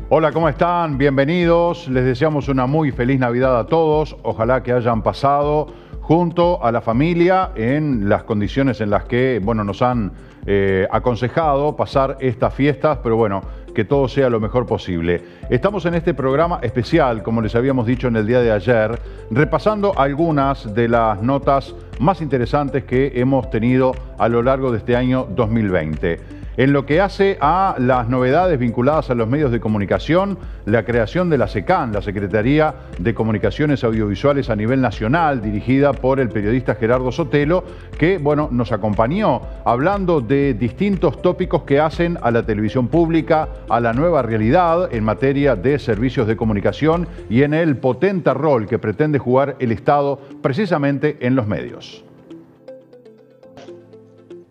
Hola, ¿cómo están? Bienvenidos. Les deseamos una muy feliz Navidad a todos. Ojalá que hayan pasado junto a la familia en las condiciones en las que, bueno, nos han aconsejado pasar estas fiestas, pero bueno, que todo sea lo mejor posible. Estamos en este programa especial, como les habíamos dicho en el día de ayer, repasando algunas de las notas más interesantes que hemos tenido a lo largo de este año 2020. En lo que hace a las novedades vinculadas a los medios de comunicación, la creación de la SECAN, la Secretaría de Comunicaciones Audiovisuales a nivel nacional, dirigida por el periodista Gerardo Sotelo, que, bueno, nos acompañó hablando de distintos tópicos que hacen a la televisión pública, a la nueva realidad en materia de servicios de comunicación y en el potente rol que pretende jugar el Estado precisamente en los medios.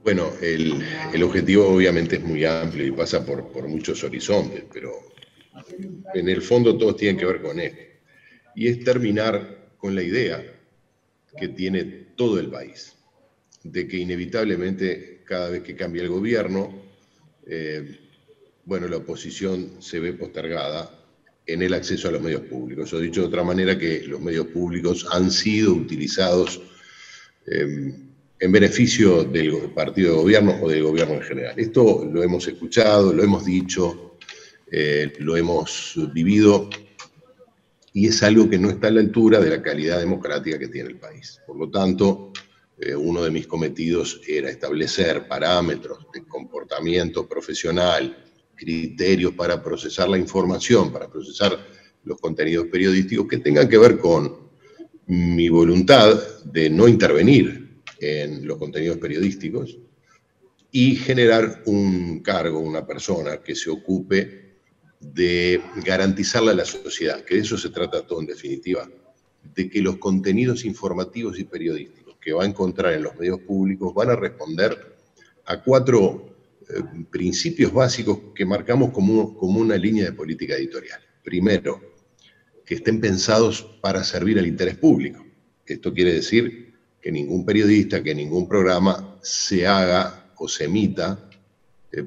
Bueno, el objetivo obviamente es muy amplio y pasa por muchos horizontes, pero en el fondo todos tienen que ver con él. Y es terminar con la idea que tiene todo el país, de que inevitablemente cada vez que cambia el gobierno, bueno, la oposición se ve postergada en el acceso a los medios públicos. O dicho de otra manera, que los medios públicos han sido utilizados en beneficio del partido de gobierno o del gobierno en general. Esto lo hemos escuchado, lo hemos dicho, lo hemos vivido y es algo que no está a la altura de la calidad democrática que tiene el país. Por lo tanto, uno de mis cometidos era establecer parámetros de comportamiento profesional, criterios para procesar la información, para procesar los contenidos periodísticos que tengan que ver con mi voluntad de no intervenir en los contenidos periodísticos y generar un cargo, una persona que se ocupe de garantizarle a la sociedad, que de eso se trata todo en definitiva, de que los contenidos informativos y periodísticos que va a encontrar en los medios públicos van a responder a cuatro principios básicos que marcamos como una línea de política editorial. Primero, que estén pensados para servir al interés público. Esto quiere decir que ningún periodista, que ningún programa se haga o se emita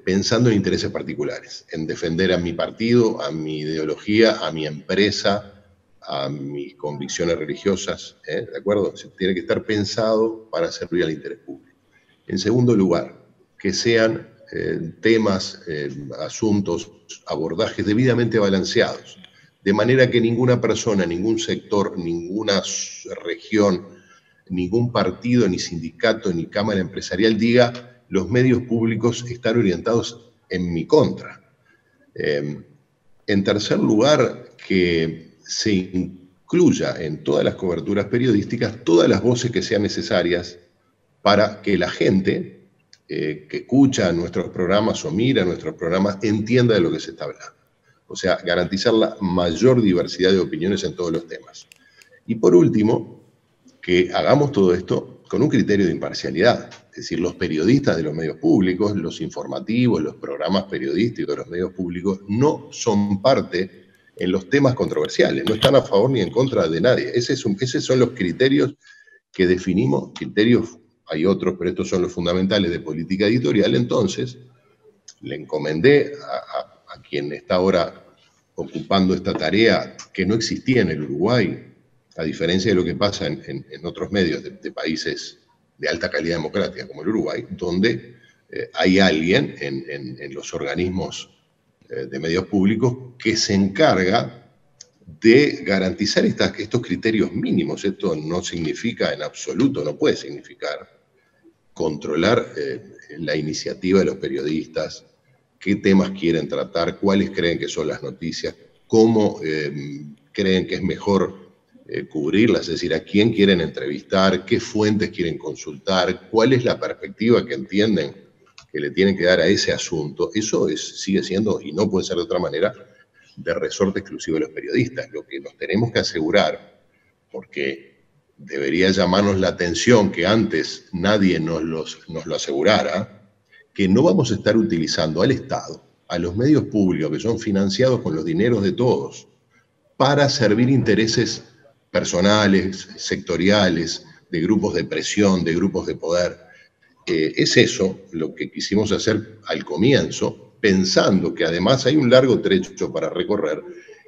pensando en intereses particulares, en defender a mi partido, a mi ideología, a mi empresa, a mis convicciones religiosas, ¿de acuerdo? Tiene que estar pensado para servir al interés público. En segundo lugar, que sean temas, asuntos, abordajes debidamente balanceados, de manera que ninguna persona, ningún sector, ninguna región, ningún partido, ni sindicato, ni cámara empresarial diga los medios públicos están orientados en mi contra. En tercer lugar, que se incluya en todas las coberturas periodísticas todas las voces que sean necesarias para que la gente que escucha nuestros programas o mira nuestros programas entienda de lo que se está hablando. O sea, garantizar la mayor diversidad de opiniones en todos los temas. Y por último, que hagamos todo esto con un criterio de imparcialidad. Es decir, los periodistas de los medios públicos, los informativos, los programas periodísticos de los medios públicos no son parte en los temas controversiales, no están a favor ni en contra de nadie. Esos son los criterios que definimos, criterios, hay otros, pero estos son los fundamentales de política editorial. Entonces, le encomendé a quien está ahora ocupando esta tarea, que no existía en el Uruguay, a diferencia de lo que pasa en otros medios de países de alta calidad democrática como el Uruguay, donde hay alguien en los organismos de medios públicos que se encarga de garantizar estos criterios mínimos. Esto no significa en absoluto, no puede significar controlar la iniciativa de los periodistas, qué temas quieren tratar, cuáles creen que son las noticias, cómo creen que es mejor cubrirlas, es decir, a quién quieren entrevistar, qué fuentes quieren consultar, cuál es la perspectiva que entienden que le tienen que dar a ese asunto. Eso sigue siendo, y no puede ser de otra manera, de resorte exclusivo de los periodistas. Lo que nos tenemos que asegurar, porque debería llamarnos la atención que antes nadie nos lo asegurara, que no vamos a estar utilizando al Estado a los medios públicos que son financiados con los dineros de todos para servir intereses personales, sectoriales, de grupos de presión, de grupos de poder. Es eso lo que quisimos hacer al comienzo, pensando que además hay un largo trecho para recorrer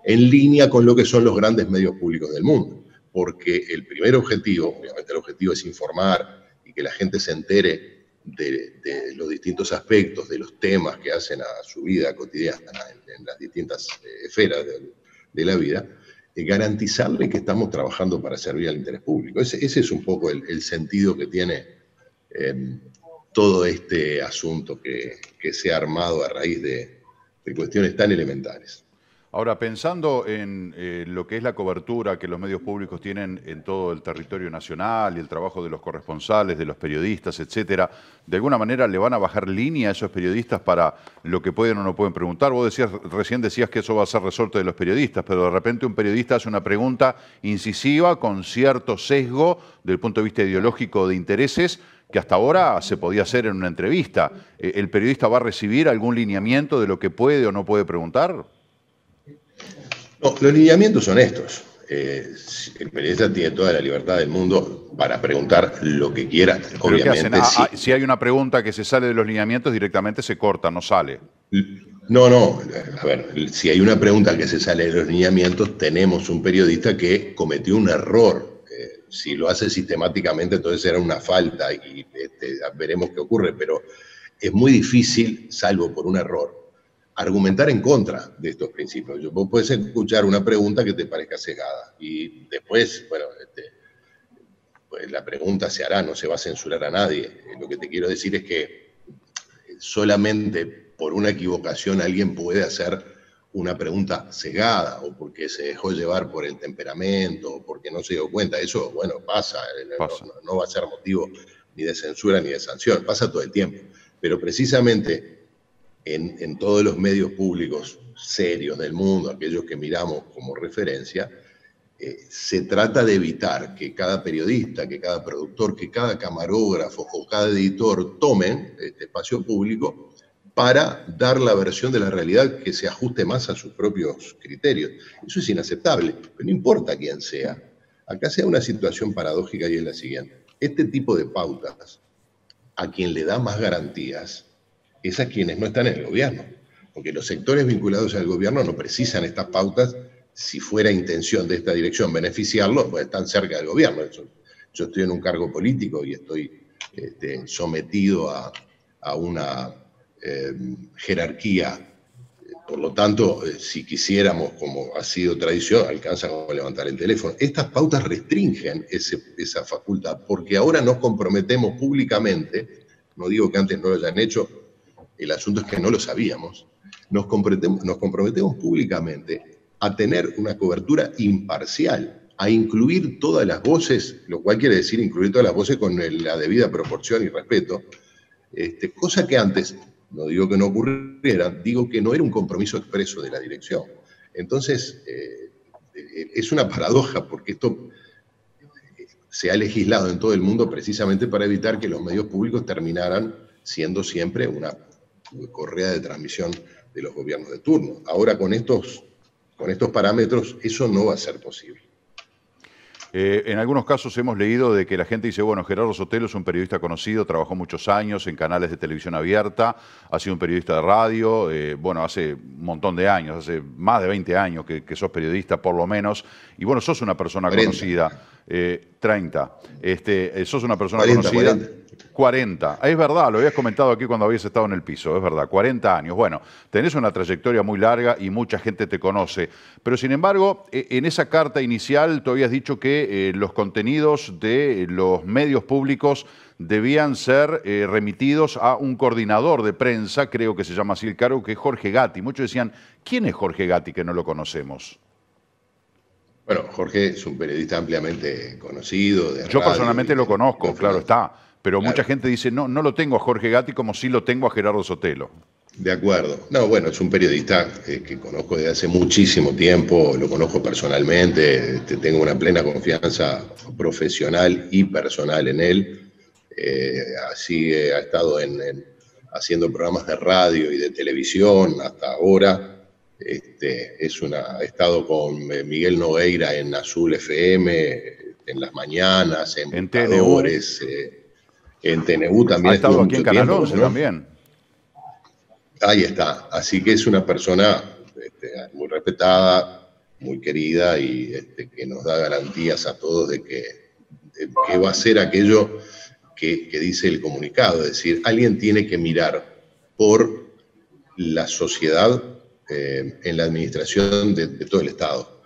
en línea con lo que son los grandes medios públicos del mundo. Porque el primer objetivo, obviamente el objetivo es informar y que la gente se entere de los distintos aspectos, de los temas que hacen a su vida cotidiana en las distintas esferas de la vida, garantizarle que estamos trabajando para servir al interés público. Ese es un poco el sentido que tiene todo este asunto que se ha armado a raíz de cuestiones tan elementales. Ahora, pensando en lo que es la cobertura que los medios públicos tienen en todo el territorio nacional y el trabajo de los corresponsales, de los periodistas, etcétera, ¿de alguna manera le van a bajar línea a esos periodistas para lo que pueden o no pueden preguntar? Vos recién decías que eso va a ser resuelto de los periodistas, pero de repente un periodista hace una pregunta incisiva con cierto sesgo desde el punto de vista ideológico de intereses que hasta ahora se podía hacer en una entrevista. ¿El periodista va a recibir algún lineamiento de lo que puede o no puede preguntar? No, los lineamientos son estos. El periodista tiene toda la libertad del mundo para preguntar lo que quiera. ¿Pero obviamente, qué hacen? Si hay una pregunta que se sale de los lineamientos, directamente se corta, no sale. No. A ver, si hay una pregunta que se sale de los lineamientos, tenemos un periodista que cometió un error. Si lo hace sistemáticamente, entonces será una falta y veremos qué ocurre. Pero es muy difícil, salvo por un error, argumentar en contra de estos principios. Vos podés escuchar una pregunta que te parezca sesgada y después, bueno, pues la pregunta se hará, no se va a censurar a nadie. Lo que te quiero decir es que solamente por una equivocación alguien puede hacer una pregunta sesgada o porque se dejó llevar por el temperamento o porque no se dio cuenta. Eso, bueno, pasa. No va a ser motivo ni de censura ni de sanción. Pasa todo el tiempo. Pero precisamente en todos los medios públicos serios del mundo, aquellos que miramos como referencia, se trata de evitar que cada periodista, que cada productor, que cada camarógrafo o cada editor tomen este espacio público para dar la versión de la realidad que se ajuste más a sus propios criterios. Eso es inaceptable, pero no importa quién sea. Acá se da una situación paradójica y es la siguiente. Este tipo de pautas, a quien le da más garantías, es a quienes no están en el gobierno, porque los sectores vinculados al gobierno no precisan estas pautas. Si fuera intención de esta dirección beneficiarlos, pues están cerca del gobierno. Yo estoy en un cargo político y estoy sometido a una jerarquía. Por lo tanto, si quisiéramos, como ha sido tradición, alcanza con levantar el teléfono. Estas pautas restringen esa facultad, porque ahora nos comprometemos públicamente, no digo que antes no lo hayan hecho, el asunto es que no lo sabíamos, nos comprometemos públicamente a tener una cobertura imparcial, a incluir todas las voces, lo cual quiere decir incluir todas las voces con la debida proporción y respeto, cosa que antes, no digo que no ocurriera, digo que no era un compromiso expreso de la dirección. Entonces, es una paradoja porque esto se ha legislado en todo el mundo precisamente para evitar que los medios públicos terminaran siendo siempre una correa de transmisión de los gobiernos de turno. Ahora con estos parámetros eso no va a ser posible. En algunos casos hemos leído de que la gente dice, bueno, Gerardo Sotelo es un periodista conocido, trabajó muchos años en canales de televisión abierta, ha sido un periodista de radio, bueno, hace un montón de años, hace más de 20 años que sos periodista por lo menos, y bueno, sos una persona 40. conocida, 30, sos una persona 40, conocida. 40. 40, es verdad, lo habías comentado aquí cuando habías estado en el piso, es verdad, 40 años. Bueno, tenés una trayectoria muy larga y mucha gente te conoce, pero sin embargo, en esa carta inicial tú habías dicho que los contenidos de los medios públicos debían ser remitidos a un coordinador de prensa, creo que se llama así el cargo, que es Jorge Gatti. Muchos decían, ¿quién es Jorge Gatti que no lo conocemos? Bueno, Jorge es un periodista ampliamente conocido. Yo personalmente lo conozco, claro está. Pero claro. Mucha gente dice, no lo tengo a Jorge Gatti como sí lo tengo a Gerardo Sotelo. De acuerdo. No, bueno, es un periodista que conozco desde hace muchísimo tiempo, lo conozco personalmente, tengo una plena confianza profesional y personal en él. Así ha estado en haciendo programas de radio y de televisión hasta ahora. Ha estado con Miguel Nogueira en Azul FM, en las mañanas, en Buscadores, en TNU también. Ha estado aquí en Canal 11 también. Ahí está. Así que es una persona muy respetada, muy querida y que nos da garantías a todos de que va a ser aquello que dice el comunicado. Es decir, alguien tiene que mirar por la sociedad en la administración de todo el Estado.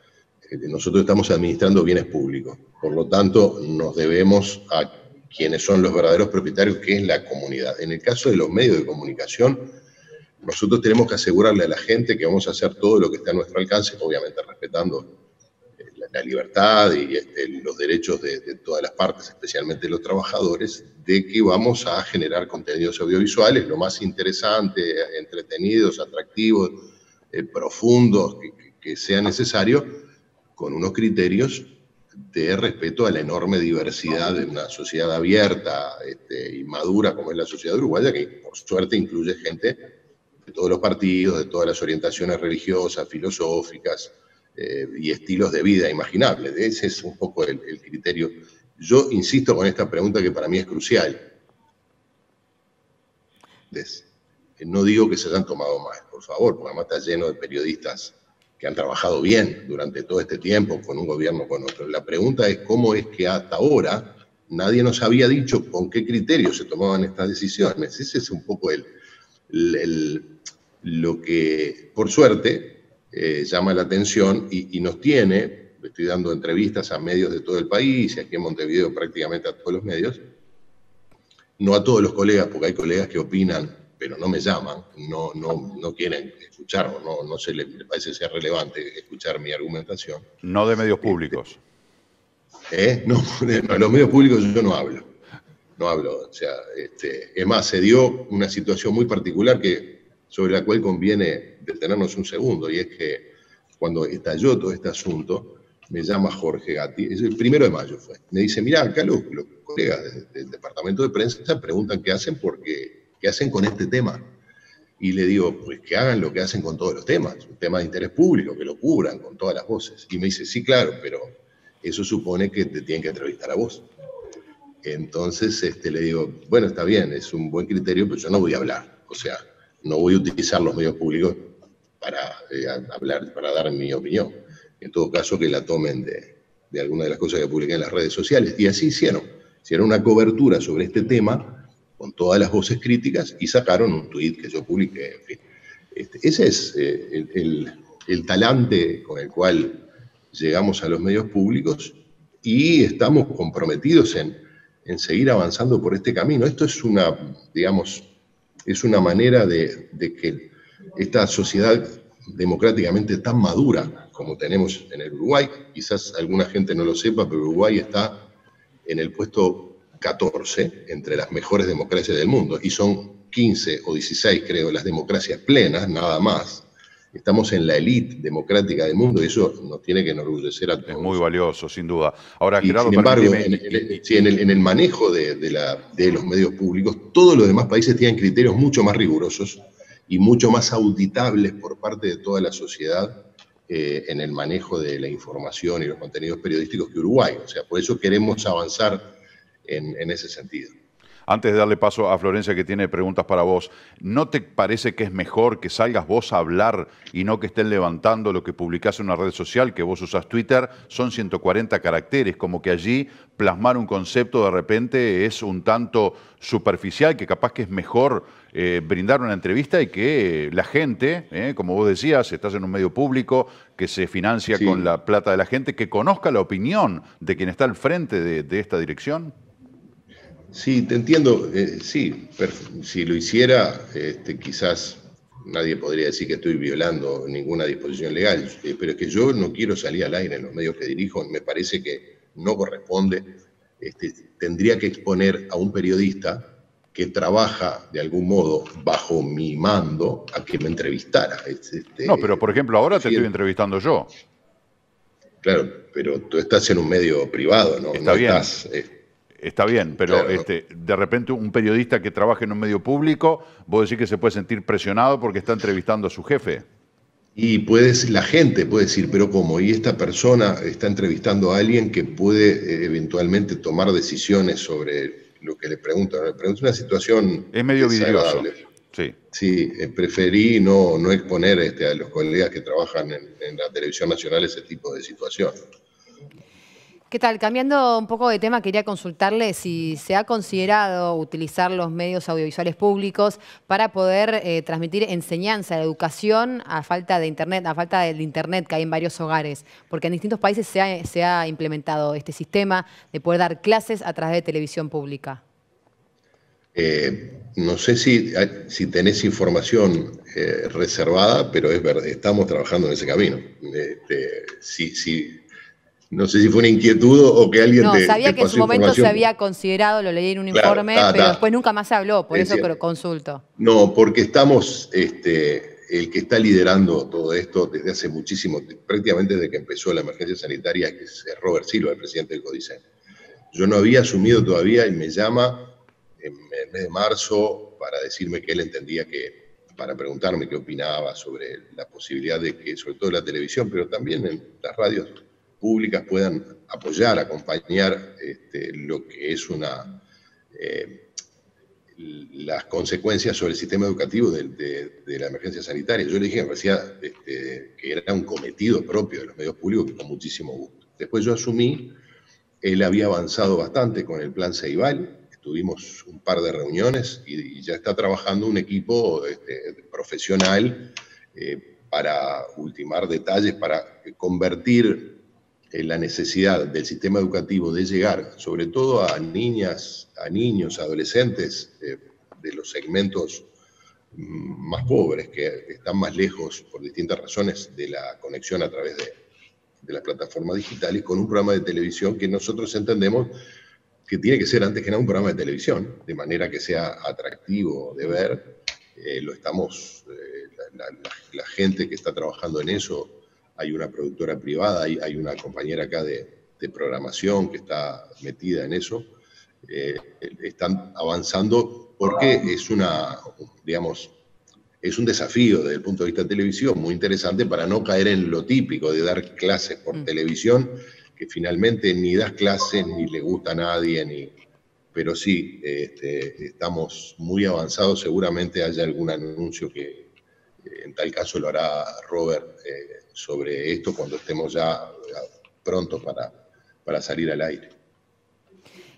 Nosotros estamos administrando bienes públicos, por lo tanto nos debemos a quienes son los verdaderos propietarios, que es la comunidad. En el caso de los medios de comunicación, nosotros tenemos que asegurarle a la gente que vamos a hacer todo lo que está a nuestro alcance, obviamente respetando la libertad y los derechos de todas las partes, especialmente los trabajadores, de que vamos a generar contenidos audiovisuales lo más interesante, entretenidos, atractivos, profundos, que sea necesario, con unos criterios de respeto a la enorme diversidad de una sociedad abierta y madura como es la sociedad uruguaya, que por suerte incluye gente de todos los partidos, de todas las orientaciones religiosas, filosóficas y estilos de vida imaginables. Ese es un poco el criterio. Yo insisto con esta pregunta que para mí es crucial. No digo que se hayan tomado mal, por favor, porque además está lleno de periodistas que han trabajado bien durante todo este tiempo, con un gobierno, con otro. La pregunta es cómo es que hasta ahora nadie nos había dicho con qué criterios se tomaban estas decisiones. Ese es un poco lo que, por suerte, llama la atención y nos tiene. Estoy dando entrevistas a medios de todo el país y aquí en Montevideo prácticamente a todos los medios. No a todos los colegas, porque hay colegas que opinan, pero no me llaman, no quieren escuchar o no se les parece ser relevante escuchar mi argumentación. No de medios públicos. No, de los medios públicos yo no hablo. No hablo, o sea, es más, se dio una situación muy particular sobre la cual conviene detenernos un segundo, y es que cuando estalló todo este asunto, me llama Jorge Gatti, es el 1 de mayo fue, me dice, mirá, acá los colegas del departamento de prensa preguntan qué hacen qué hacen con este tema. Y le digo, pues que hagan lo que hacen con todos los temas, un tema de interés público, que lo cubran con todas las voces. Y me dice, sí, claro, pero eso supone que te tienen que entrevistar a vos. Entonces le digo, bueno, está bien, es un buen criterio, pero yo no voy a hablar. O sea, no voy a utilizar los medios públicos para hablar, para dar mi opinión. En todo caso, que la tomen de alguna de las cosas que publiqué en las redes sociales. Y así hicieron. Hicieron una cobertura sobre este tema con todas las voces críticas y sacaron un tuit que yo publiqué. En fin. Ese es el talante con el cual llegamos a los medios públicos y estamos comprometidos en seguir avanzando por este camino. Esto es una manera de que esta sociedad democráticamente tan madura como tenemos en el Uruguay, quizás alguna gente no lo sepa, pero Uruguay está en el puesto 14 entre las mejores democracias del mundo, y son 15 o 16, creo, las democracias plenas, nada más. Estamos en la élite democrática del mundo y eso nos tiene que enorgullecer a todos. Es muy valioso, sin duda. Ahora, Gerardo, sin embargo, en el manejo de los medios públicos, todos los demás países tienen criterios mucho más rigurosos y mucho más auditables por parte de toda la sociedad en el manejo de la información y los contenidos periodísticos que Uruguay. O sea, por eso queremos avanzar en ese sentido. Antes de darle paso a Florencia, que tiene preguntas para vos, ¿no te parece que es mejor que salgas vos a hablar y no que estén levantando lo que publicás en una red social, que vos usás Twitter? Son 140 caracteres, como que allí plasmar un concepto de repente es un tanto superficial, que capaz que es mejor brindar una entrevista y que la gente, como vos decías, estás en un medio público que se financia con la plata de la gente, que conozca la opinión de quien está al frente de esta dirección. Sí, te entiendo. Sí, si lo hiciera, quizás nadie podría decir que estoy violando ninguna disposición legal, pero es que yo no quiero salir al aire en los medios que dirijo, me parece que no corresponde. Tendría que exponer a un periodista que trabaja de algún modo bajo mi mando a que me entrevistara. No, pero por ejemplo ahora te estoy entrevistando yo. Claro, pero tú estás en un medio privado, ¿no? Está bien. está bien, pero Claro, de repente un periodista que trabaja en un medio público, vos decís que se puede sentir presionado porque está entrevistando a su jefe. y la gente puede decir, pero ¿cómo? Y esta persona está entrevistando a alguien que puede eventualmente tomar decisiones sobre lo que le preguntan. Le pregunta una situación Es medio vidrioso, desagradable. sí. Sí, preferí no exponer a los colegas que trabajan en la televisión nacional ese tipo de situación. ¿Qué tal? Cambiando un poco de tema, quería consultarle si se ha considerado utilizar los medios audiovisuales públicos para poder transmitir enseñanza, educación a falta de Internet, a falta del Internet que hay en varios hogares, porque en distintos países se ha implementado este sistema de poder dar clases a través de televisión pública. No sé si tenés información reservada, pero es verdad, estamos trabajando en ese camino. No sé si fue una inquietud o que alguien No, te sabía que en su pasó momento se información. había considerado, lo leí en un Claro, informe, pero después nunca más se habló, por eso que consulto. No, porque estamos, el que está liderando todo esto desde hace muchísimo, prácticamente desde que empezó la emergencia sanitaria, que es Robert Silva, el presidente del CODICEN. Yo no había asumido todavía y me llama en el mes de marzo para decirme que él entendía para preguntarme qué opinaba sobre la posibilidad de que, sobre todo en la televisión, pero también en las radios públicas, puedan apoyar, acompañar lo que es las consecuencias sobre el sistema educativo de la emergencia sanitaria. Yo le dije, me parecía que era un cometido propio de los medios públicos, que con muchísimo gusto. Después yo asumí, él había avanzado bastante con el plan Ceibal, tuvimos un par de reuniones y ya está trabajando un equipo profesional para ultimar detalles, para convertir la necesidad del sistema educativo de llegar, sobre todo a niñas, a niños, adolescentes de los segmentos más pobres, que están más lejos por distintas razones de la conexión a través de las plataformas digitales, con un programa de televisión que nosotros entendemos que tiene que ser antes que nada un programa de televisión, de manera que sea atractivo de ver. La gente que está trabajando en eso, hay una productora privada, hay una compañera acá de programación que está metida en eso, están avanzando porque es un desafío desde el punto de vista televisivo muy interesante para no caer en lo típico de dar clases por televisión, que finalmente ni das clases, ni le gusta a nadie, pero sí, estamos muy avanzados, seguramente haya algún anuncio que en tal caso lo hará Robert sobre esto cuando estemos ya prontos para salir al aire.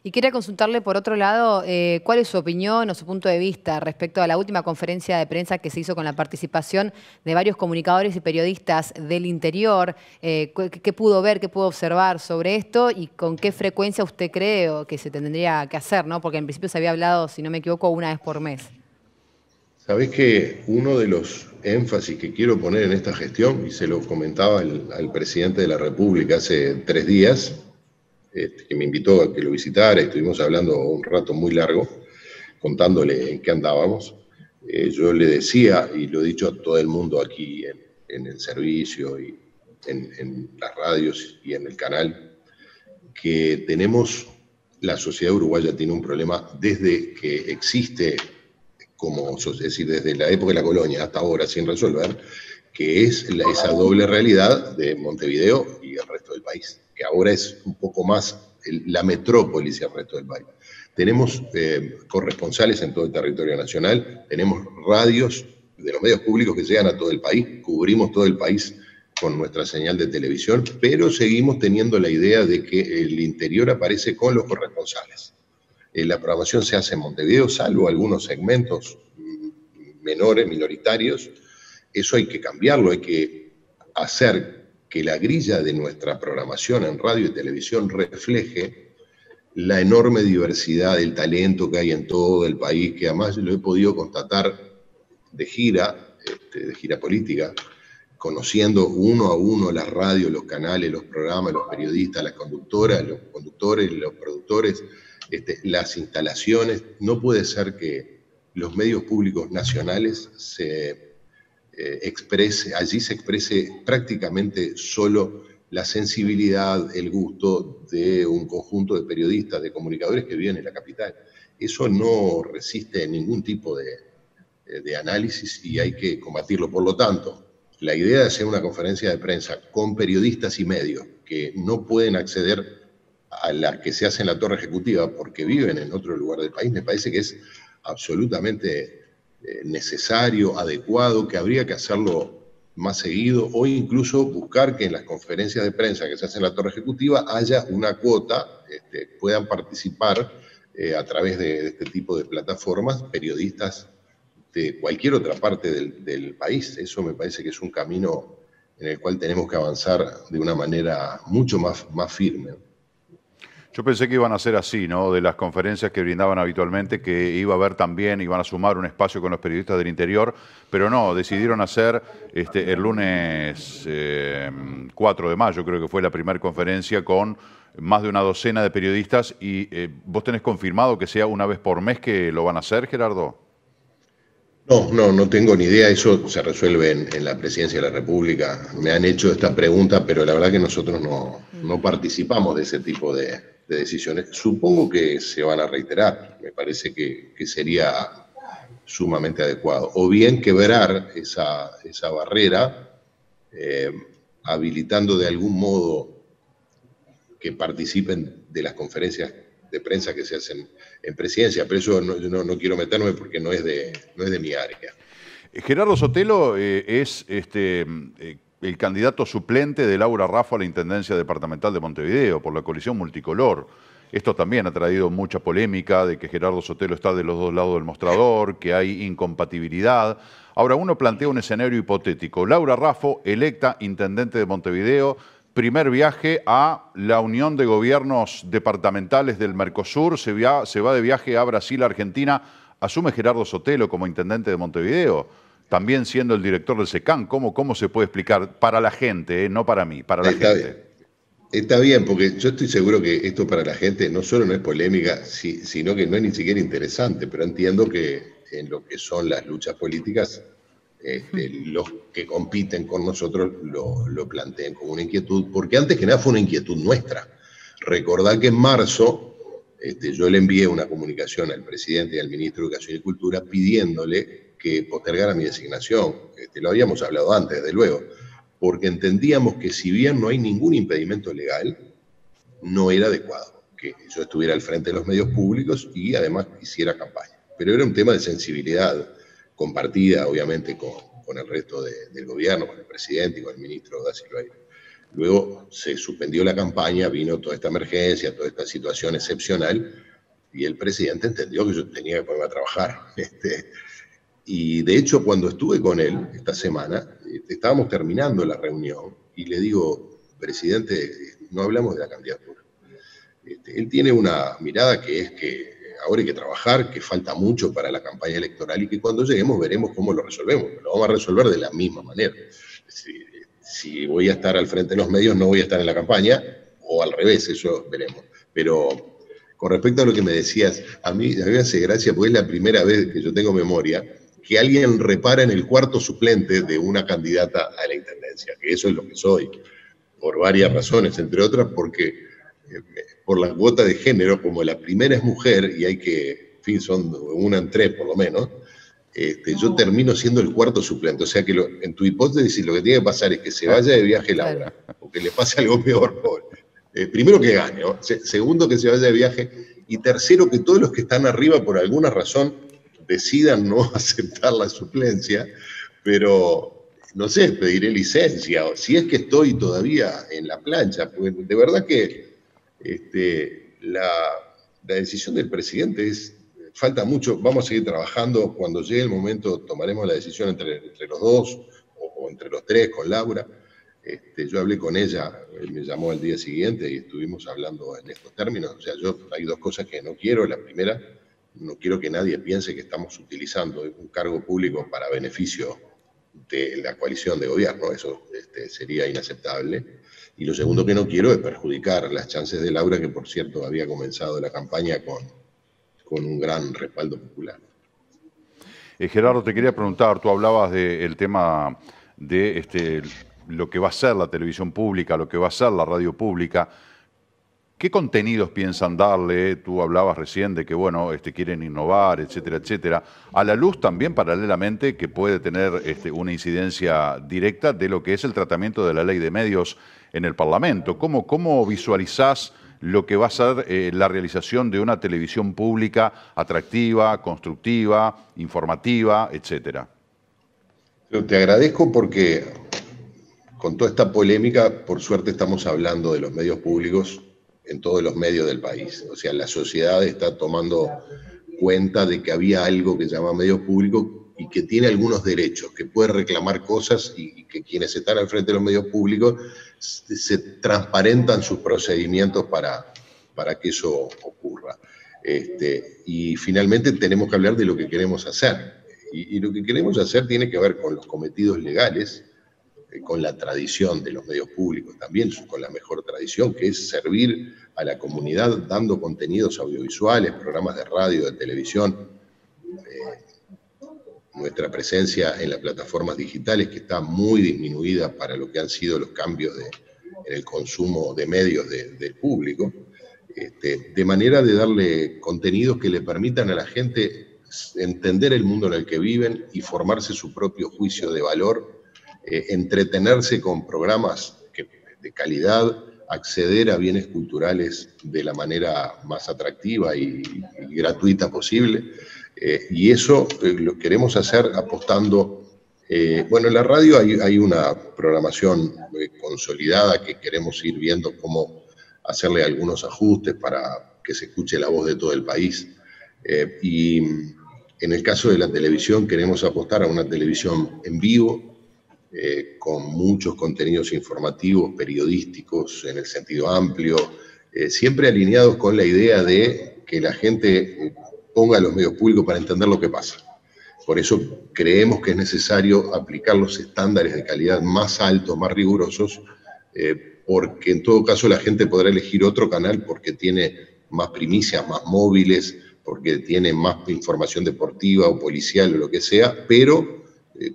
Y quería consultarle, por otro lado, cuál es su opinión o su punto de vista respecto a la última conferencia de prensa que se hizo con la participación de varios comunicadores y periodistas del interior. ¿Qué pudo ver, qué pudo observar sobre esto y con qué frecuencia usted cree que se tendría que hacer, ¿no? Porque en principio se había hablado, si no me equivoco, una vez por mes. Sabés que uno de los énfasis que quiero poner en esta gestión, y se lo comentaba al presidente de la República hace 3 días, que me invitó a que lo visitara, estuvimos hablando un rato muy largo, contándole en qué andábamos. Yo le decía, y lo he dicho a todo el mundo aquí en el servicio y en las radios y en el canal, que la sociedad uruguaya tiene un problema desde que existe, es decir, desde la época de la colonia hasta ahora sin resolver, que es esa doble realidad de Montevideo y el resto del país, que ahora es un poco más la metrópolis y el resto del país. Tenemos corresponsales en todo el territorio nacional, tenemos radios de los medios públicos que llegan a todo el país, cubrimos todo el país con nuestra señal de televisión, pero seguimos teniendo la idea de que el interior aparece con los corresponsales. La programación se hace en Montevideo, salvo algunos segmentos menores, minoritarios. Eso hay que cambiarlo, hay que hacer que la grilla de nuestra programación en radio y televisión refleje la enorme diversidad del talento que hay en todo el país, que además lo he podido constatar de gira política, conociendo uno a uno las radios, los canales, los programas, los periodistas, las conductoras, los conductores, los productores, las instalaciones. No puede ser que los medios públicos nacionales allí se exprese prácticamente solo la sensibilidad, el gusto de un conjunto de periodistas, de comunicadores que viven en la capital. Eso no resiste ningún tipo de análisis y hay que combatirlo. Por lo tanto, la idea de hacer una conferencia de prensa con periodistas y medios que no pueden acceder a la que se hace en la Torre Ejecutiva porque viven en otro lugar del país, me parece que es absolutamente necesario, adecuado, que habría que hacerlo más seguido, o incluso buscar que en las conferencias de prensa que se hacen en la Torre Ejecutiva haya una cuota, puedan participar a través de este tipo de plataformas periodistas de cualquier otra parte del país. Eso me parece que es un camino en el cual tenemos que avanzar de una manera mucho más firme. Yo pensé que iban a ser así, ¿no? De las conferencias que brindaban habitualmente, que iba a haber también, iban a sumar un espacio con los periodistas del interior, pero no, decidieron hacer el lunes 4 de mayo, creo que fue la primera conferencia, con más de una docena de periodistas. ¿Y vos tenés confirmado que sea una vez por mes que lo van a hacer, Gerardo? No tengo ni idea, eso se resuelve en la Presidencia de la República. Me han hecho esta pregunta, pero la verdad que nosotros no participamos de ese tipo de decisiones. Supongo que se van a reiterar, me parece que sería sumamente adecuado. O bien quebrar esa barrera, habilitando de algún modo que participen de las conferencias de prensa que se hacen en Presidencia, pero eso no quiero meterme porque no es de mi área. Gerardo Sotelo es el candidato suplente de Laura Raffo a la Intendencia Departamental de Montevideo por la coalición multicolor. Esto también ha traído mucha polémica de que Gerardo Sotelo está de los dos lados del mostrador, que hay incompatibilidad. Ahora uno plantea un escenario hipotético. Laura Raffo, electa intendente de Montevideo, primer viaje a la Unión de Gobiernos Departamentales del Mercosur, se va de viaje a Brasil, Argentina, asume Gerardo Sotelo como intendente de Montevideo, también siendo el director del SECAN. ¿Cómo se puede explicar para la gente, no para mí, para la gente? Está bien, porque yo estoy seguro que esto para la gente no solo no es polémica, sino que no es ni siquiera interesante, pero entiendo que en lo que son las luchas políticas, los que compiten con nosotros lo planteen como una inquietud, porque antes que nada fue una inquietud nuestra. Recordad que en marzo yo le envié una comunicación al presidente y al ministro de Educación y Cultura pidiéndole que postergara mi designación. Lo habíamos hablado antes, desde luego, porque entendíamos que si bien no hay ningún impedimento legal, no era adecuado que yo estuviera al frente de los medios públicos y además hiciera campaña. Pero era un tema de sensibilidad compartida, obviamente, con el resto del gobierno, con el presidente y con el ministro da Silveira. Luego se suspendió la campaña, vino toda esta emergencia, toda esta situación excepcional, y el presidente entendió que yo tenía que ponerme a trabajar. Y de hecho, cuando estuve con él esta semana, estábamos terminando la reunión y le digo, presidente, no hablamos de la candidatura. Él tiene una mirada que es que ahora hay que trabajar, que falta mucho para la campaña electoral y que cuando lleguemos veremos cómo lo resolvemos. Lo vamos a resolver de la misma manera. Si voy a estar al frente de los medios, no voy a estar en la campaña, o al revés, eso veremos. Pero con respecto a lo que me decías, a mí me hace gracia porque es la primera vez que yo tengo memoria que alguien repara en el cuarto suplente de una candidata a la intendencia, que eso es lo que soy, por varias razones, entre otras porque por la cuota de género, como la primera es mujer y hay que, en fin, son una en tres por lo menos, yo termino siendo el cuarto suplente. O sea que en tu hipótesis lo que tiene que pasar es que se vaya de viaje Laura, o que le pase algo peor, pobre. Primero que gane, ¿no? Segundo que se vaya de viaje, y tercero que todos los que están arriba por alguna razón decidan no aceptar la suplencia, pero no sé, pediré licencia, o si es que estoy todavía en la plancha, porque de verdad que la decisión del presidente falta mucho, vamos a seguir trabajando, cuando llegue el momento tomaremos la decisión entre los dos, o entre los tres con Laura. Yo hablé con ella, él me llamó al día siguiente y estuvimos hablando en estos términos. O sea, hay dos cosas que no quiero. La primera, no quiero que nadie piense que estamos utilizando un cargo público para beneficio de la coalición de gobierno. Eso sería inaceptable. Y lo segundo que no quiero es perjudicar las chances de Laura, que por cierto había comenzado la campaña con un gran respaldo popular. Gerardo, te quería preguntar, tú hablabas del tema de lo que va a ser la televisión pública, lo que va a ser la radio pública. ¿Qué contenidos piensan darle? Tú hablabas recién de que, bueno, quieren innovar, etcétera, etcétera. A la luz también, paralelamente, que puede tener una incidencia directa de lo que es el tratamiento de la ley de medios en el Parlamento. ¿Cómo visualizás lo que va a ser la realización de una televisión pública atractiva, constructiva, informativa, etcétera? Te agradezco porque con toda esta polémica, por suerte estamos hablando de los medios públicos en todos los medios del país. O sea, la sociedad está tomando cuenta de que había algo que se llama medios públicos y que tiene algunos derechos, que puede reclamar cosas y que quienes están al frente de los medios públicos se transparentan sus procedimientos para que eso ocurra. Y finalmente tenemos que hablar de lo que queremos hacer. Y lo que queremos hacer tiene que ver con los cometidos legales, con la tradición de los medios públicos, también con la mejor tradición, que es servir a la comunidad dando contenidos audiovisuales, programas de radio, de televisión, nuestra presencia en las plataformas digitales, que está muy disminuida para lo que han sido los cambios en el consumo de medios del público, de manera de darle contenidos que le permitan a la gente entender el mundo en el que viven y formarse su propio juicio de valor, entretenerse con programas de calidad, acceder a bienes culturales de la manera más atractiva y gratuita posible. Y eso lo queremos hacer apostando. Bueno, en la radio hay una programación consolidada que queremos ir viendo cómo hacerle algunos ajustes para que se escuche la voz de todo el país. Y en el caso de la televisión queremos apostar a una televisión en vivo, con muchos contenidos informativos, periodísticos en el sentido amplio, siempre alineados con la idea de que la gente ponga los medios públicos para entender lo que pasa. Por eso creemos que es necesario aplicar los estándares de calidad más altos, más rigurosos, porque en todo caso la gente podrá elegir otro canal porque tiene más primicias, más móviles, porque tiene más información deportiva o policial o lo que sea, pero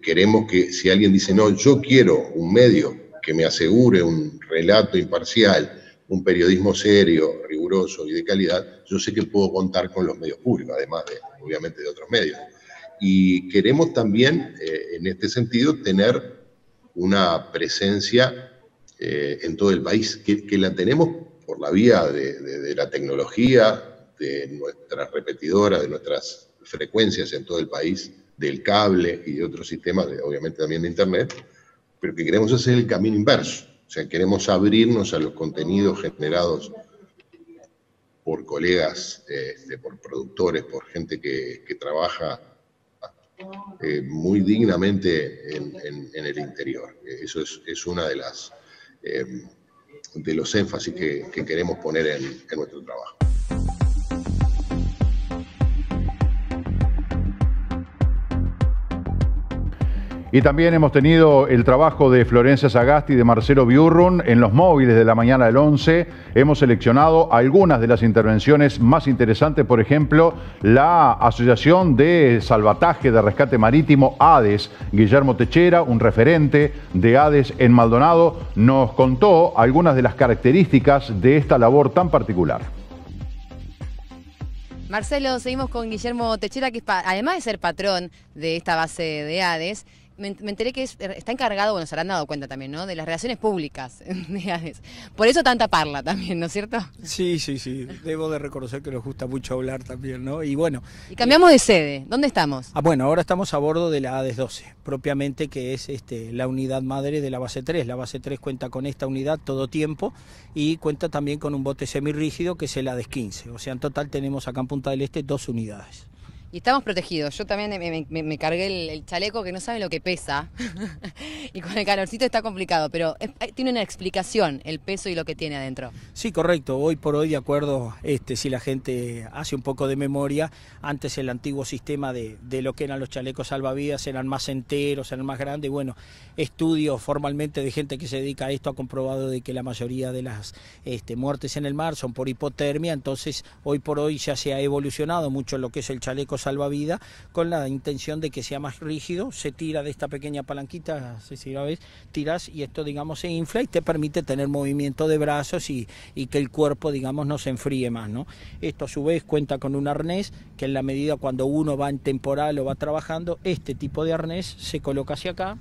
queremos que si alguien dice, no, yo quiero un medio que me asegure un relato imparcial, un periodismo serio, riguroso y de calidad, yo sé que puedo contar con los medios públicos, además obviamente de otros medios. Y queremos también, en este sentido, tener una presencia en todo el país, que la tenemos por la vía de la tecnología, de nuestras repetidoras, de nuestras frecuencias en todo el país, del cable y de otros sistemas, obviamente también de Internet, pero que queremos hacer el camino inverso. O sea, queremos abrirnos a los contenidos generados por colegas, por productores, por gente que trabaja muy dignamente en el interior. Eso es una de los énfasis que queremos poner en nuestro trabajo. Y también hemos tenido el trabajo de Florencia Sagasti y de Marcelo Biurrun en los móviles de la mañana del 11. Hemos seleccionado algunas de las intervenciones más interesantes, por ejemplo, la Asociación de Salvataje de Rescate Marítimo, ADES. Guillermo Techera, un referente de ADES en Maldonado, nos contó algunas de las características de esta labor tan particular. Marcelo, seguimos con Guillermo Techera, que además de ser patrón de esta base de ADES, me enteré que está encargado, bueno, se habrán dado cuenta también, ¿no?, de las relaciones públicas de ADES. Por eso tanta parla también, ¿no es cierto? Sí. Debo de reconocer que nos gusta mucho hablar también, ¿no? Y bueno. Y cambiamos de sede. ¿Dónde estamos? Bueno, ahora estamos a bordo de la ADES 12, propiamente, que es la unidad madre de la base 3. La base 3 cuenta con esta unidad todo tiempo y cuenta también con un bote semirrígido que es el ADES 15. O sea, en total tenemos acá en Punta del Este 2 unidades. Y estamos protegidos. Yo también me cargué el chaleco, que no saben lo que pesa. Y con el calorcito está complicado, pero tiene una explicación el peso y lo que tiene adentro. Sí, correcto. Hoy por hoy, de acuerdo, si la gente hace un poco de memoria, antes el antiguo sistema de lo que eran los chalecos salvavidas eran más enteros, eran más grandes. Bueno, estudios formalmente de gente que se dedica a esto ha comprobado de que la mayoría de las muertes en el mar son por hipotermia. Entonces, hoy por hoy ya se ha evolucionado mucho lo que es el chaleco salvavidas con la intención de que sea más rígido. Se tira de esta pequeña palanquita, si la ves, tiras y esto, digamos, se infla y te permite tener movimiento de brazos y que el cuerpo, digamos, no se enfríe más, ¿no? Esto a su vez cuenta con un arnés que en la medida cuando uno va en temporal o va trabajando, este tipo de arnés se coloca hacia acá.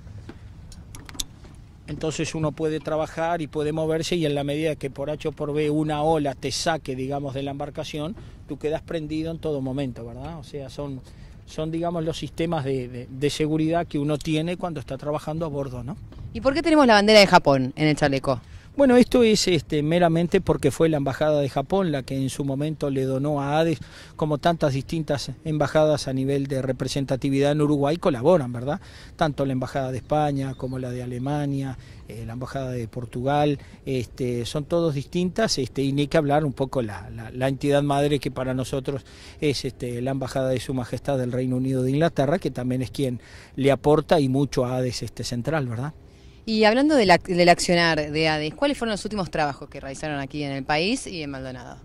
Entonces uno puede trabajar y puede moverse y en la medida que por H o por B una ola te saque, digamos, de la embarcación, tú quedas prendido en todo momento, ¿verdad? O sea, son digamos, los sistemas de seguridad que uno tiene cuando está trabajando a bordo, ¿no? ¿Y por qué tenemos la bandera de Japón en el chaleco? Bueno, esto es meramente porque fue la Embajada de Japón la que en su momento le donó a ADES, como tantas distintas embajadas a nivel de representatividad en Uruguay colaboran, ¿verdad? Tanto la Embajada de España como la de Alemania, la Embajada de Portugal, son todos distintas, y ni que hablar un poco la entidad madre que para nosotros es la Embajada de Su Majestad del Reino Unido de Inglaterra, que también es quien le aporta y mucho a ADES central, ¿verdad? Y hablando del accionar de ADES, ¿cuáles fueron los últimos trabajos que realizaron aquí en el país y en Maldonado?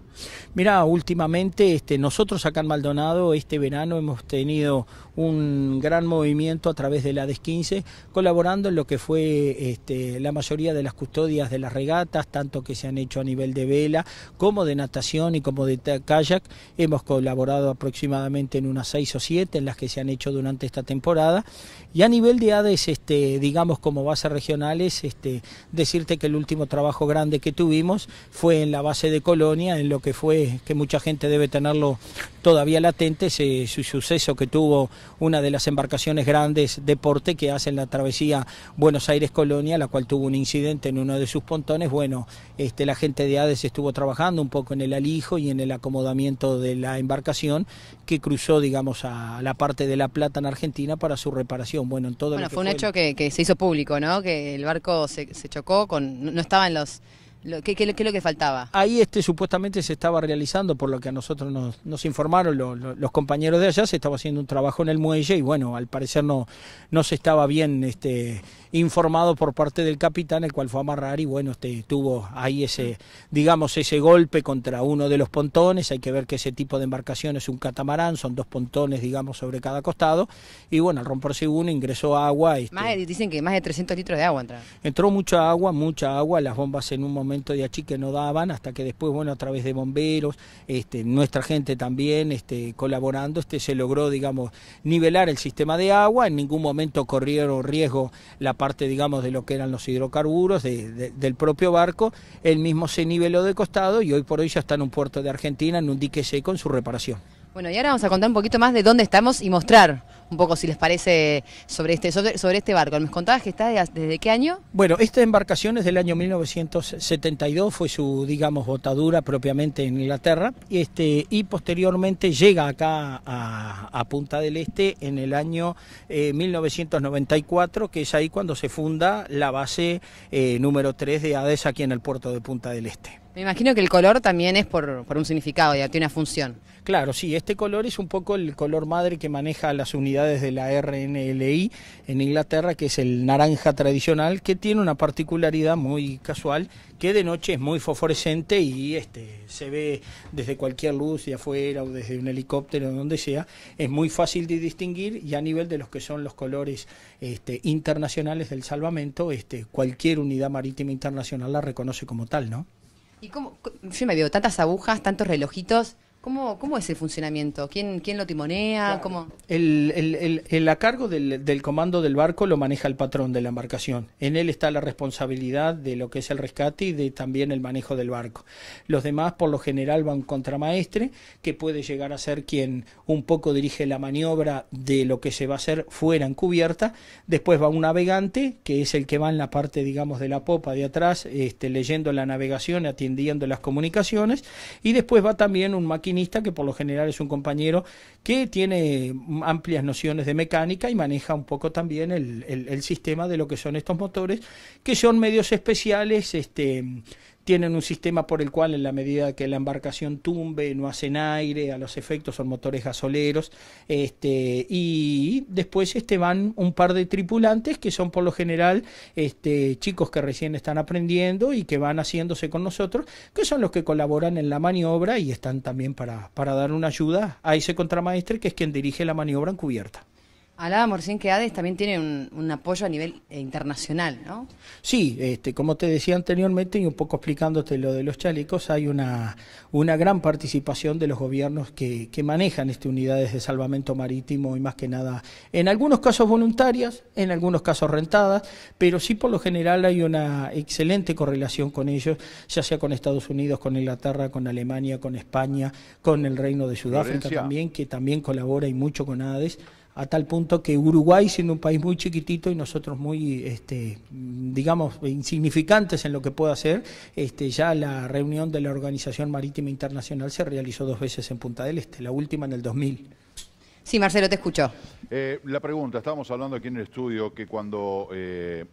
Mirá, últimamente nosotros acá en Maldonado este verano hemos tenido un gran movimiento a través del ADES 15, colaborando en lo que fue la mayoría de las custodias de las regatas, tanto que se han hecho a nivel de vela, como de natación y como de kayak. Hemos colaborado aproximadamente en unas 6 o 7 en las que se han hecho durante esta temporada. Y a nivel de ADES, digamos como bases regionales, decirte que el último trabajo grande que tuvimos fue en la base de Colonia, en lo que fue, que mucha gente debe tenerlo todavía latente, ese suceso que tuvo una de las embarcaciones grandes de porte que hacen la travesía Buenos Aires-Colonia, la cual tuvo un incidente en uno de sus pontones. Bueno, la gente de ADES estuvo trabajando un poco en el alijo y en el acomodamiento de la embarcación que cruzó, digamos, a la parte de La Plata en Argentina para su reparación. Bueno, en todo bueno, lo que fue un hecho que se hizo público, ¿no? Que el barco se chocó, no estaba en los... ¿Qué es lo que faltaba? Ahí supuestamente se estaba realizando, por lo que a nosotros nos informaron los compañeros de allá, se estaba haciendo un trabajo en el muelle y bueno, al parecer no se estaba bien informado por parte del capitán, el cual fue a amarrar y bueno, tuvo ahí ese golpe contra uno de los pontones. Hay que ver que ese tipo de embarcación es un catamarán, son 2 pontones, digamos, sobre cada costado y bueno, al romperse uno ingresó agua. Dicen que más de 300 litros de agua entraron. Entró mucha agua, las bombas en un momento de achique no daban, hasta que después, bueno, a través de bomberos, nuestra gente también colaborando, se logró, digamos, nivelar el sistema de agua. En ningún momento corrieron riesgo la parte, digamos, de lo que eran los hidrocarburos del propio barco. El mismo se niveló de costado y hoy por hoy ya está en un puerto de Argentina, en un dique seco, en su reparación. Bueno, y ahora vamos a contar un poquito más de dónde estamos y mostrar un poco, si les parece, sobre este barco. ¿Me contabas que está desde qué año? Bueno, esta embarcación es del año 1972, fue su, digamos, botadura propiamente en Inglaterra, y posteriormente llega acá a Punta del Este en el año 1994, que es ahí cuando se funda la base número 3 de ADES aquí en el puerto de Punta del Este. Me imagino que el color también es por un significado, ya tiene una función. Claro, sí, este color es un poco el color madre que maneja las unidades de la RNLI en Inglaterra, que es el naranja tradicional, que tiene una particularidad muy casual, que de noche es muy fosforescente y se ve desde cualquier luz de afuera o desde un helicóptero, donde sea, es muy fácil de distinguir, y a nivel de los que son los colores internacionales del salvamento, cualquier unidad marítima internacional la reconoce como tal, ¿no? ¿Y cómo? Yo me veo tantas agujas, tantos relojitos. ¿Cómo es el funcionamiento? ¿Quién lo timonea? Claro. ¿Cómo? El a cargo del comando del barco lo maneja el patrón de la embarcación. En él está la responsabilidad de lo que es el rescate y de también el manejo del barco. Los demás, por lo general, van contramaestre, que puede llegar a ser quien un poco dirige la maniobra de lo que se va a hacer fuera en cubierta. Después va un navegante, que es el que va en la parte, digamos, de la popa de atrás, leyendo la navegación, atendiendo las comunicaciones. Y después va también un maquinista, que por lo general es un compañero que tiene amplias nociones de mecánica y maneja un poco también el sistema de lo que son estos motores, que son medios especiales tienen un sistema por el cual en la medida que la embarcación tumbe, no hacen aire, a los efectos son motores gasoleros, y después van un par de tripulantes que son por lo general chicos que recién están aprendiendo y que van haciéndose con nosotros, que son los que colaboran en la maniobra y están también para dar una ayuda a ese contramaestre que es quien dirige la maniobra en cubierta. Hablábamos recién que ADES también tiene un apoyo a nivel internacional, ¿no? Sí, como te decía anteriormente y un poco explicándote lo de los chalecos, hay una gran participación de los gobiernos que manejan unidades de salvamento marítimo y más que nada, en algunos casos voluntarias, en algunos casos rentadas, pero sí por lo general hay una excelente correlación con ellos, ya sea con Estados Unidos, con Inglaterra, con Alemania, con España, con el Reino de Sudáfrica Florencia. también, que también colabora y mucho con ADES. A tal punto que Uruguay, siendo un país muy chiquitito y nosotros muy, digamos, insignificantes en lo que puede hacer, ya la reunión de la Organización Marítima Internacional se realizó 2 veces en Punta del Este, la última en el 2000. Sí, Marcelo, te escucho. La pregunta, estábamos hablando aquí en el estudio que cuando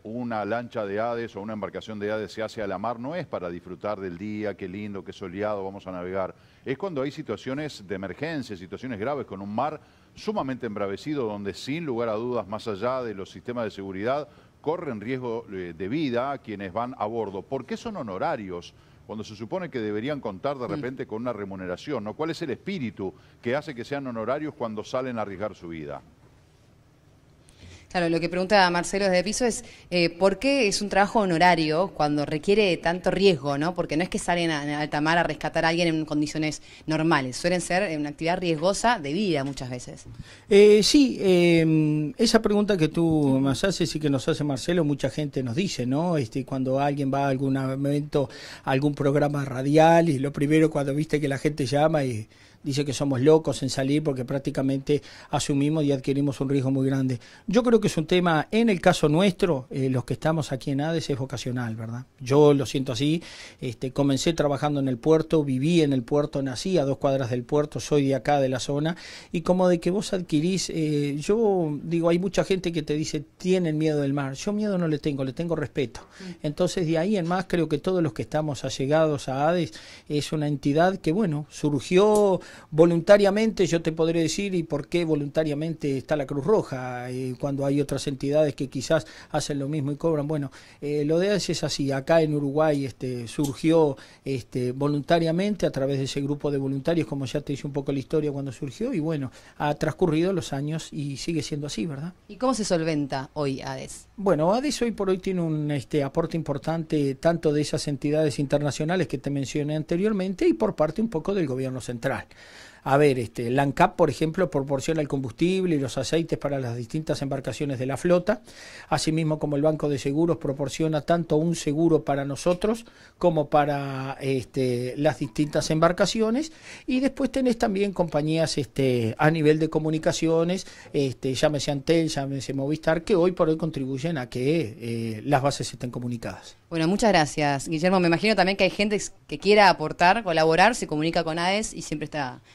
una lancha de ADES o una embarcación de ADES se hace a la mar, no es para disfrutar del día, qué lindo, qué soleado, vamos a navegar. Es cuando hay situaciones de emergencia, situaciones graves con un mar sumamente embravecido, donde sin lugar a dudas, más allá de los sistemas de seguridad, corren riesgo de vida quienes van a bordo. ¿Por qué son honorarios cuando se supone que deberían contar de repente con una remuneración, ¿no? ¿Cuál es el espíritu que hace que sean honorarios cuando salen a arriesgar su vida? Claro, lo que pregunta Marcelo desde Piso es ¿por qué es un trabajo honorario cuando requiere tanto riesgo, ¿no? Porque no es que salen a alta mar a rescatar a alguien en condiciones normales, suelen ser una actividad riesgosa de vida muchas veces. Sí, esa pregunta que tú nos haces y que nos hace Marcelo, mucha gente nos dice, ¿no? Cuando alguien va a algún evento, a algún programa radial, y lo primero cuando viste que la gente llama y dice que somos locos en salir porque prácticamente asumimos y adquirimos un riesgo muy grande. Yo creo que es un tema, en el caso nuestro, los que estamos aquí en ADES es vocacional, ¿verdad? Yo lo siento así, comencé trabajando en el puerto, viví en el puerto, nací a 2 cuadras del puerto, soy de acá, de la zona, y como de que vos adquirís, yo digo, hay mucha gente que te dice, tienen miedo del mar, yo miedo no le tengo respeto. Entonces de ahí en más creo que todos los que estamos allegados a ADES es una entidad que, bueno, surgió voluntariamente, yo te podré decir, y por qué voluntariamente está la Cruz Roja, cuando hay otras entidades que quizás hacen lo mismo y cobran. Bueno, lo de ADES es así, acá en Uruguay surgió voluntariamente a través de ese grupo de voluntarios, como ya te hice un poco la historia cuando surgió, y bueno, ha transcurrido los años y sigue siendo así, ¿verdad? ¿Y cómo se solventa hoy ADES? Bueno, ADES hoy por hoy tiene un aporte importante tanto de esas entidades internacionales que te mencioné anteriormente y por parte un poco del gobierno central. A ver, la ANCAP, por ejemplo, proporciona el combustible y los aceites para las distintas embarcaciones de la flota, asimismo como el Banco de Seguros proporciona tanto un seguro para nosotros como para las distintas embarcaciones, y después tenés también compañías a nivel de comunicaciones, llámese Antel, llámese Movistar, que hoy por hoy contribuyen a que las bases estén comunicadas. Bueno, muchas gracias, Guillermo. Me imagino también que hay gente que quiera aportar, colaborar, se comunica con ADES y siempre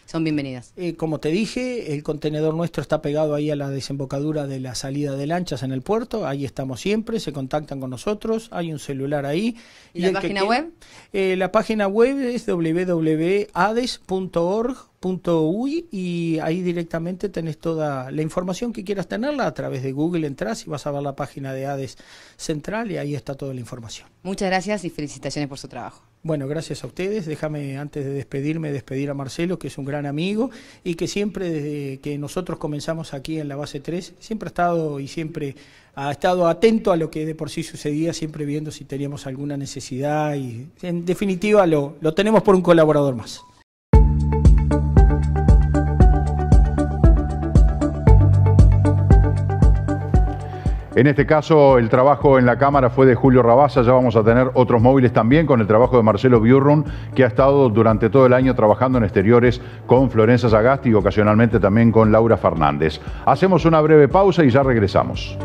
son bienvenidas. Como te dije, el contenedor nuestro está pegado ahí a la desembocadura de la salida de lanchas en el puerto, ahí estamos siempre, se contactan con nosotros, hay un celular ahí. ¿Y la página web? La página web es www.ades.org.uy y ahí directamente tenés toda la información que quieras tenerla. A través de Google entras y vas a ver la página de ADES Central y ahí está toda la información. Muchas gracias y felicitaciones por su trabajo. Bueno, gracias a ustedes. Déjame, antes de despedirme, despedir a Marcelo, que es un gran amigo y que siempre, desde que nosotros comenzamos aquí en la base 3, siempre ha estado y siempre ha estado atento a lo que de por sí sucedía, siempre viendo si teníamos alguna necesidad y, en definitiva, lo tenemos por un colaborador más. En este caso, el trabajo en la Cámara fue de Julio Rabasa. Ya vamos a tener otros móviles también con el trabajo de Marcelo Biurrun, que ha estado durante todo el año trabajando en exteriores con Florencia Sagasti y ocasionalmente también con Laura Fernández. Hacemos una breve pausa y ya regresamos.